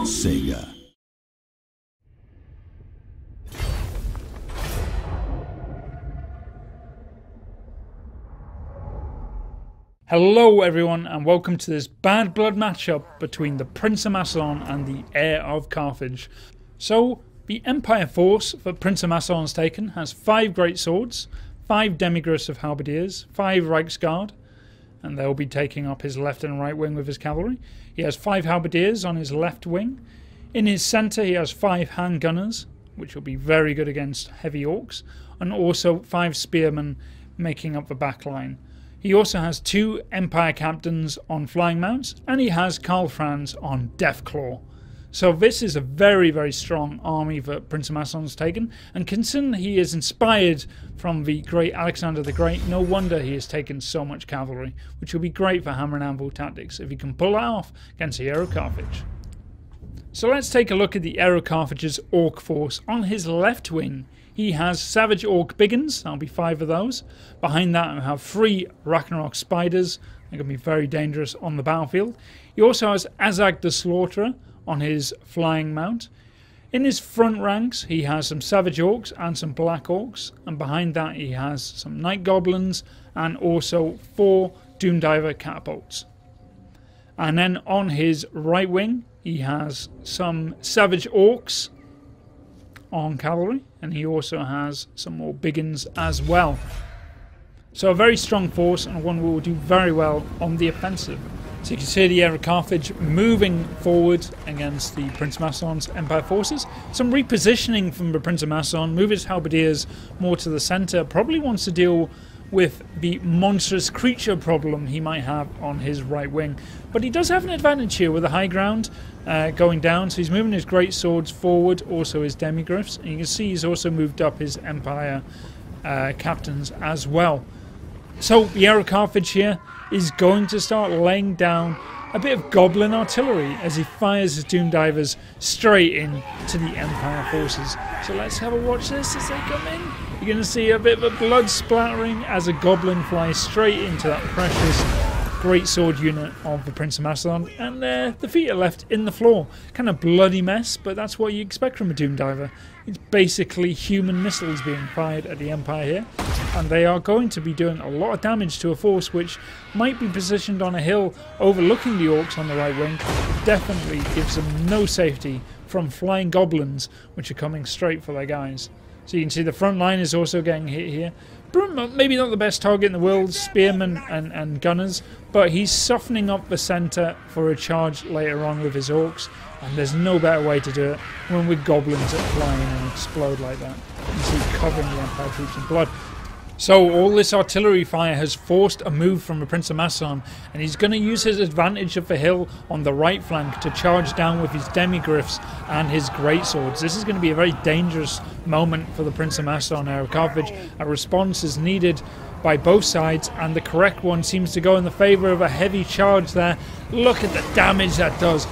Sega. Hello everyone and welcome to this bad blood matchup between the Prince of Macedon and the heir of Carthage. So, the Empire force that Prince of Macedon has taken has 5 great swords, 5 demigryphs of halberdiers, 5 Reichsguard, and they'll be taking up his left and right wing with his cavalry. He has 5 halberdiers on his left wing. In his centre he has 5 handgunners, which will be very good against heavy orcs, and also 5 spearmen making up the back line. He also has 2 Empire captains on flying mounts, and he has Karl Franz on Deathclaw. So this is a very, very strong army that Prince of Macedon has taken, and considering he is inspired from the great Alexander the Great, no wonder he has taken so much cavalry, which will be great for hammer and anvil tactics if he can pull that off against the heir of Carthage. So let's take a look at the heir of Carthage's orc force. On his left wing, he has Savage Orc Biggins, that'll be 5 of those. Behind that we have 3 Ragnarok Spiders, they're going to be very dangerous on the battlefield. He also has Azag the Slaughterer on his flying mount. In his front ranks he has some Savage Orcs and some Black Orcs, and behind that he has some Night Goblins and also 4 Doomdiver Catapults. And then on his right wing he has some Savage Orcs on cavalry, and he also has some more Biggins as well. So a very strong force, and one will do very well on the offensive. So you can see the heir of Carthage moving forward against the Prince of Macedon's Empire forces. Some repositioning from the Prince of Macedon, move his halberdiers more to the centre, probably wants to deal with the monstrous creature problem he might have on his right wing. But he does have an advantage here with the high ground going down, so he's moving his great swords forward, also his demigryphs, and you can see he's also moved up his Empire captains as well. So the heir of Carthage here is going to start laying down a bit of goblin artillery as he fires his Doomdivers straight into the Empire forces. So let's have a watch this as they come in. You're going to see a bit of a blood splattering as a goblin flies straight into that precious great sword unit of the Prince of Macedon, and the feet are left in the floor. Kind of bloody mess, but that's what you expect from a Doomdiver. It's basically human missiles being fired at the Empire here, and they are going to be doing a lot of damage to a force which might be positioned on a hill overlooking the orcs on the right wing. Definitely gives them no safety from flying goblins which are coming straight for their guys. So you can see the front line is also getting hit here. Maybe not the best target in the world, spearmen and gunners, but he's softening up the centre for a charge later on with his orcs, and there's no better way to do it when with goblins that fly in and explode like that. You see covering the Empire troops in blood. So all this artillery fire has forced a move from the Prince of Macedon, and he's going to use his advantage of the hill on the right flank to charge down with his demigryphs and his greatswords. This is going to be a very dangerous moment for the Prince of Macedon, heir of Carthage. A response is needed by both sides, and the correct one seems to go in the favour of a heavy charge there. Look at the damage that does.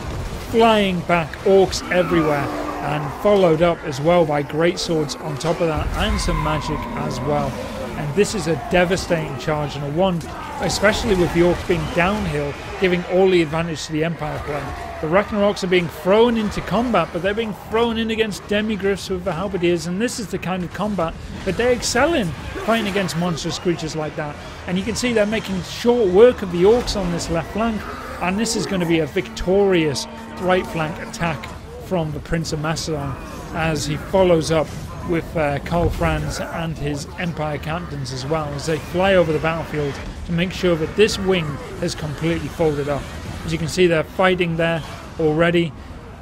Flying back, orcs everywhere, and followed up as well by greatswords on top of that, and some magic as well. And this is a devastating charge and a one, especially with the orcs being downhill, giving all the advantage to the Empire player. The Ragnaroks are being thrown into combat, but they're being thrown in against demigryphs with the halberdiers, and this is the kind of combat that they excel in, fighting against monstrous creatures like that. And you can see they're making short work of the orcs on this left flank, and this is going to be a victorious right flank attack from the Prince of Macedon as he follows up with Karl Franz and his Empire captains as well, as they fly over the battlefield to make sure that this wing has completely folded up. As you can see, they're fighting there already,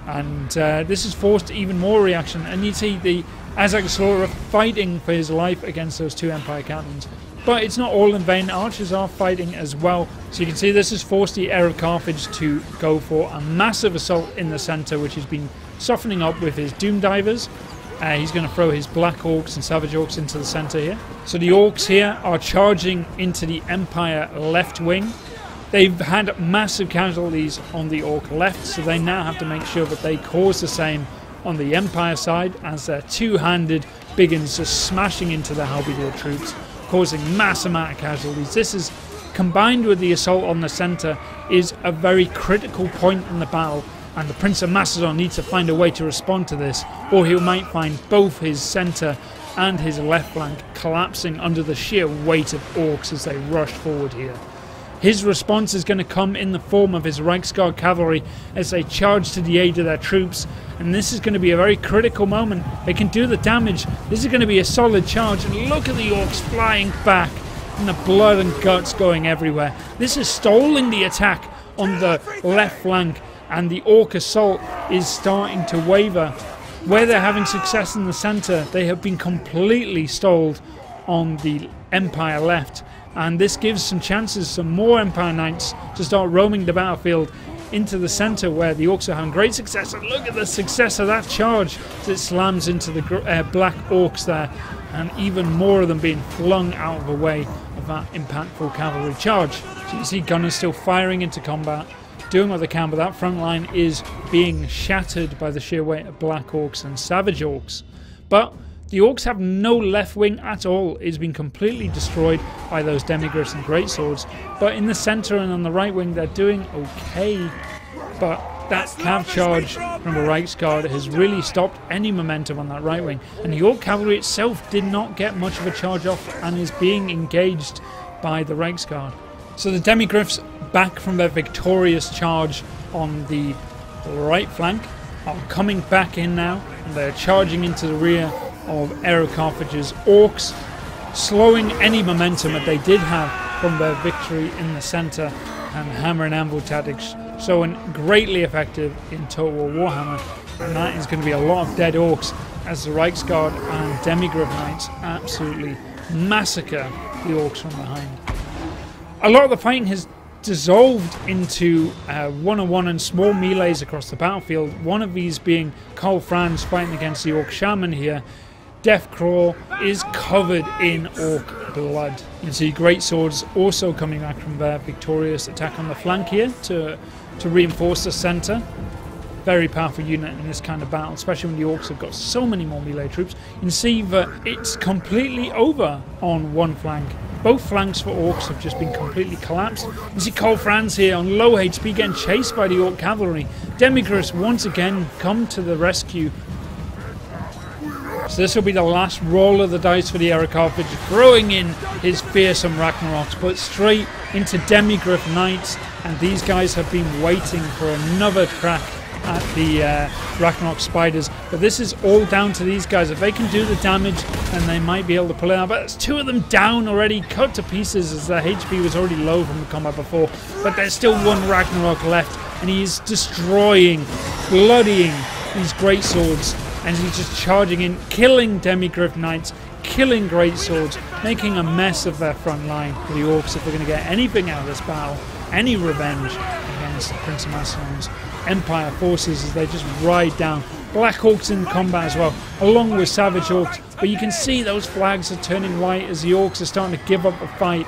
and this has forced even more reaction. And you see the Azag Slaughterer fighting for his life against those 2 Empire captains. But it's not all in vain, archers are fighting as well. So you can see this has forced the heir of Carthage to go for a massive assault in the centre, which has been softening up with his Doomdivers. He's going to throw his Black Orcs and Savage Orcs into the centre here. So the Orcs here are charging into the Empire left wing. They've had massive casualties on the Orc left, so they now have to make sure that they cause the same on the Empire side, as their 2-handed Biggins just smashing into the halberdier troops, causing mass amount of casualties. This is, combined with the assault on the centre, is a very critical point in the battle, and the Prince of Macedon needs to find a way to respond to this, or he might find both his centre and his left flank collapsing under the sheer weight of orcs as they rush forward here. His response is going to come in the form of his Reiksguard cavalry as they charge to the aid of their troops, and this is going to be a very critical moment. They can do the damage. This is going to be a solid charge, and look at the orcs flying back and the blood and guts going everywhere. This is stalling the attack on the left flank, and the orc assault is starting to waver. Where they're having success in the centre, they have been completely stalled on the Empire left. And this gives some chances, some more Empire Knights to start roaming the battlefield into the centre where the orcs are having great success. And look at the success of that charge as it slams into the black orcs there. And even more of them being flung out of the way of that impactful cavalry charge. So you see gunners still firing into combat, doing what they can, but that front line is being shattered by the sheer weight of black orcs and savage orcs. But the orcs have no left wing at all. It's been completely destroyed by those demigriffs and greatswords. But in the centre and on the right wing, they're doing okay. But that cav charge from the Reiksguard has really stopped any momentum on that right wing. And the orc cavalry itself did not get much of a charge off and is being engaged by the Reiksguard. So the demigriffs, back from their victorious charge on the right flank, are coming back in now. And they're charging into the rear of Aero Carthage's orcs, slowing any momentum that they did have from their victory in the centre, and hammer and anvil tactics showing greatly effective in Total War Warhammer, and that is going to be a lot of dead orcs as the Reiksguard and Demigriff Knights absolutely massacre the orcs from behind. A lot of the fighting has dissolved into one-on-one and small melees across the battlefield, one of these being Karl Franz fighting against the Orc Shaman here. Deathclaw is covered in orc blood. You can see great swords also coming back from their victorious attack on the flank here to reinforce the centre. Very powerful unit in this kind of battle, especially when the orcs have got so many more melee troops. You can see that it's completely over on one flank. Both flanks for orcs have just been completely collapsed. You see Karl Franz here on low HP getting chased by the orc cavalry. Demigriffs once again come to the rescue. So this will be the last roll of the dice for the Aero Carthage, throwing in his fearsome Ragnaroks, but straight into Demigriff Knights, and these guys have been waiting for another crack at the Ragnarok Spiders. But this is all down to these guys. If they can do the damage, then they might be able to pull it out. But there's two of them down already, cut to pieces, as their HP was already low from the combat before. But there's still one Ragnarok left, and he is destroying, bloodying these great swords. And he's just charging in, killing Demigriff Knights, killing great swords, making a mess of their front line for the orcs if they're going to get anything out of this battle, any revenge against Prince of Macedon's Empire forces as they just ride down. Black Orcs in combat as well, along with Savage Orcs, but you can see those flags are turning white as the Orcs are starting to give up the fight.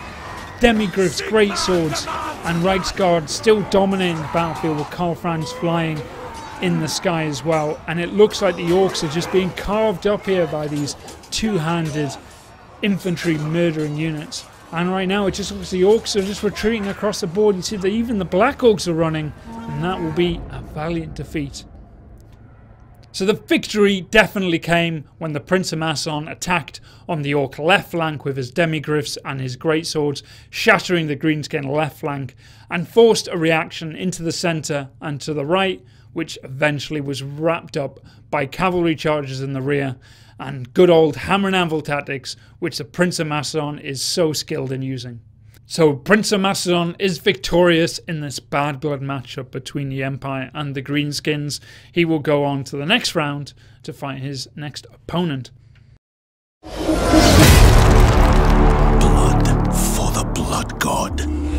Demigriff's great swords and Reiksguard still dominating the battlefield with Karl Franz flying in the sky as well, and it looks like the orcs are just being carved up here by these two-handed infantry murdering units. And right now it just looks like the orcs are just retreating across the board. You see that even the black orcs are running, and that will be a valiant defeat. So the victory definitely came when the Prince of Macedon attacked on the orc left flank with his demigriffs and his greatswords, shattering the greenskin left flank, and forced a reaction into the centre and to the right, which eventually was wrapped up by cavalry charges in the rear and good old hammer and anvil tactics, which the Prince of Macedon is so skilled in using. So Prince of Macedon is victorious in this bad blood matchup between the Empire and the Greenskins. He will go on to the next round to fight his next opponent. Blood for the Blood God.